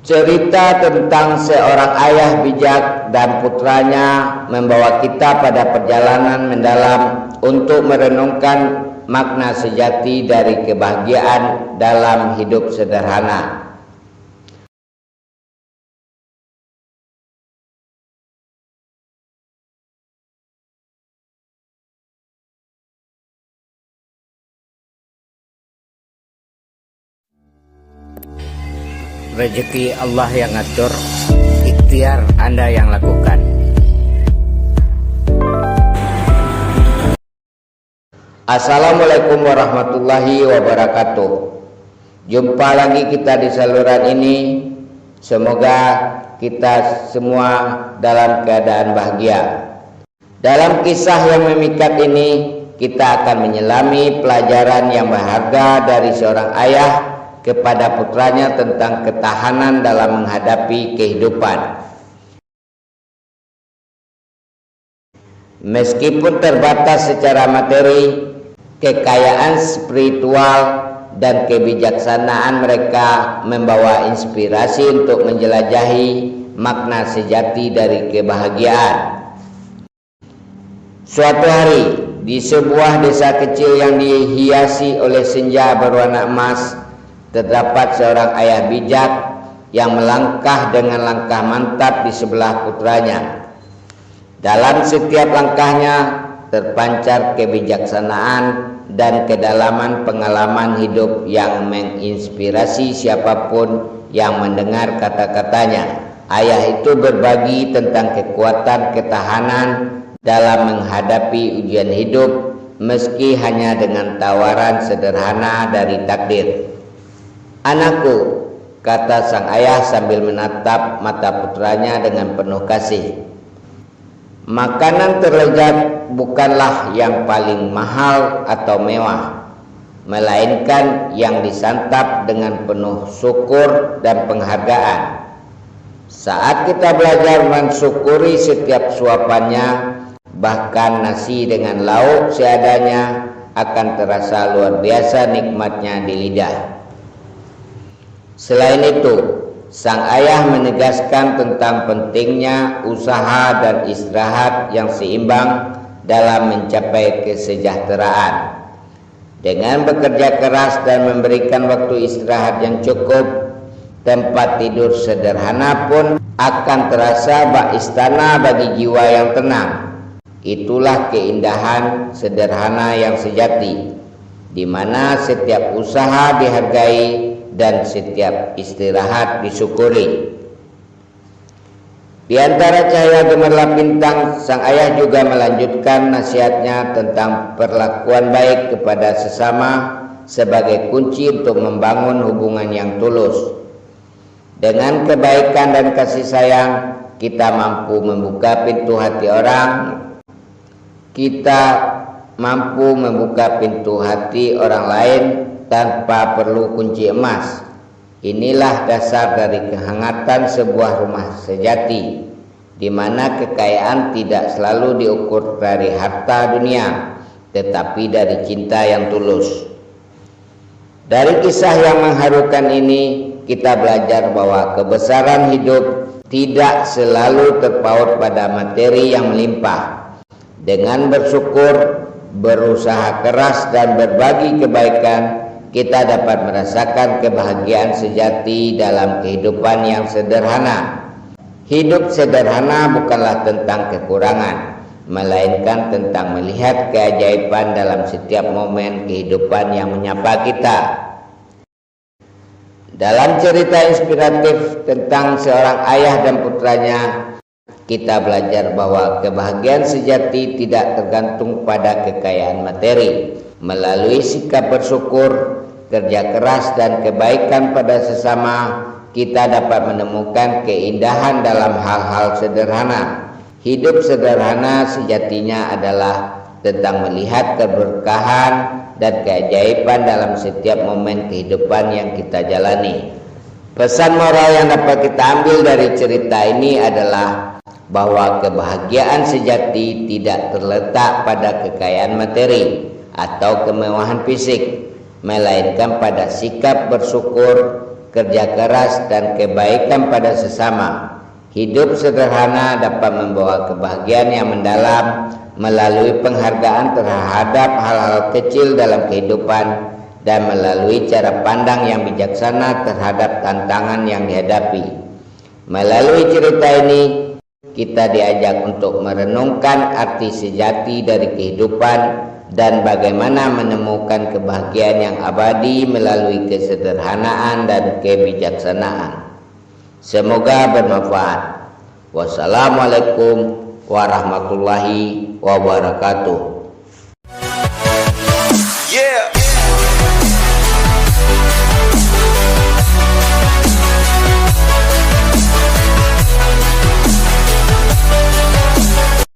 Cerita tentang seorang ayah bijak dan putranya membawa kita pada perjalanan mendalam untuk merenungkan makna sejati dari kebahagiaan dalam hidup sederhana. Rezeki Allah yang ngatur, ikhtiar Anda yang lakukan. Assalamualaikum warahmatullahi wabarakatuh. Jumpa lagi kita di saluran ini. Semoga kita semua dalam keadaan bahagia. Dalam kisah yang memikat ini, kita akan menyelami pelajaran yang berharga dari seorang ayah kepada putranya tentang ketahanan dalam menghadapi kehidupan. Meskipun terbatas secara materi, kekayaan spiritual dan kebijaksanaan mereka membawa inspirasi untuk menjelajahi makna sejati dari kebahagiaan. Suatu hari, di sebuah desa kecil yang dihiasi oleh senja berwarna emas, terdapat seorang ayah bijak yang melangkah dengan langkah mantap di sebelah putranya. Dalam setiap langkahnya terpancar kebijaksanaan dan kedalaman pengalaman hidup yang menginspirasi siapapun yang mendengar kata-katanya. Ayah itu berbagi tentang kekuatan ketahanan dalam menghadapi ujian hidup, meski hanya dengan tawaran sederhana dari takdir. "Anakku," kata sang ayah sambil menatap mata putranya dengan penuh kasih, "makanan terlezat bukanlah yang paling mahal atau mewah, melainkan yang disantap dengan penuh syukur dan penghargaan. Saat kita belajar mensyukuri setiap suapannya, bahkan nasi dengan lauk seadanya akan terasa luar biasa nikmatnya di lidah." Selain itu, sang ayah menegaskan tentang pentingnya usaha dan istirahat yang seimbang dalam mencapai kesejahteraan. Dengan bekerja keras dan memberikan waktu istirahat yang cukup, tempat tidur sederhana pun akan terasa bak istana bagi jiwa yang tenang. Itulah keindahan sederhana yang sejati, di mana setiap usaha dihargai dan setiap istirahat disyukuri. Di antara cahaya gemerlap bintang, sang ayah juga melanjutkan nasihatnya tentang perlakuan baik kepada sesama sebagai kunci untuk membangun hubungan yang tulus. Dengan kebaikan dan kasih sayang, kita mampu membuka pintu hati orang. Kita mampu membuka pintu hati orang lain tanpa perlu kunci emas. Inilah dasar dari kehangatan sebuah rumah sejati, di mana kekayaan tidak selalu diukur dari harta dunia, tetapi dari cinta yang tulus. Dari kisah yang mengharukan ini, kita belajar bahwa kebesaran hidup tidak selalu terpaut pada materi yang melimpah. Dengan bersyukur, berusaha keras, dan berbagi kebaikan, kita dapat merasakan kebahagiaan sejati dalam kehidupan yang sederhana. Hidup sederhana bukanlah tentang kekurangan, melainkan tentang melihat keajaiban dalam setiap momen kehidupan yang menyapa kita. Dalam cerita inspiratif tentang seorang ayah dan putranya, kita belajar bahwa kebahagiaan sejati tidak tergantung pada kekayaan materi. Melalui sikap bersyukur, kerja keras, dan kebaikan pada sesama, kita dapat menemukan keindahan dalam hal-hal sederhana. Hidup sederhana sejatinya adalah tentang melihat keberkahan dan keajaiban dalam setiap momen kehidupan yang kita jalani. Pesan moral yang dapat kita ambil dari cerita ini adalah bahwa kebahagiaan sejati tidak terletak pada kekayaan materi atau kemewahan fisik, melainkan pada sikap bersyukur, kerja keras, dan kebaikan pada sesama. Hidup sederhana dapat membawa kebahagiaan yang mendalam melalui penghargaan terhadap hal-hal kecil dalam kehidupan dan melalui cara pandang yang bijaksana terhadap tantangan yang dihadapi. Melalui cerita ini, kita diajak untuk merenungkan arti sejati dari kehidupan dan bagaimana menemukan kebahagiaan yang abadi melalui kesederhanaan dan kebijaksanaan. Semoga bermanfaat. Wassalamualaikum warahmatullahi wabarakatuh.